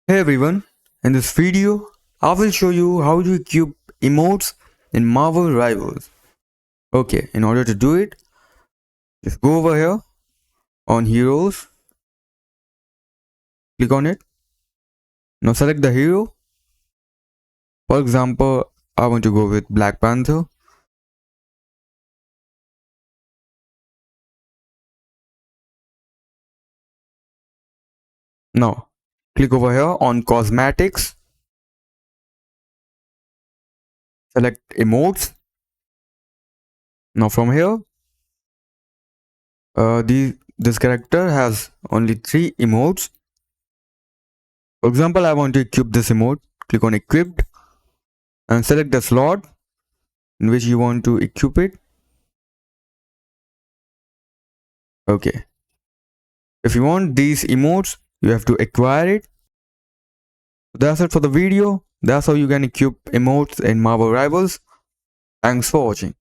Hey everyone, in this video, I will show you how to equip emotes in Marvel Rivals. Okay, in order to do it, just go over here on Heroes, click on it. Now select the hero. For example, I want to go with Black Panther. Now, click over here on Cosmetics, select Emotes. Now from here, this character has only 3 emotes. For example, I want to equip this emote. Click on Equipped and select the slot in which you want to equip it. Okay. If you want these emotes, you have to acquire it. That's it for the video. That's how you can equip emotes in Marvel Rivals. Thanks for watching.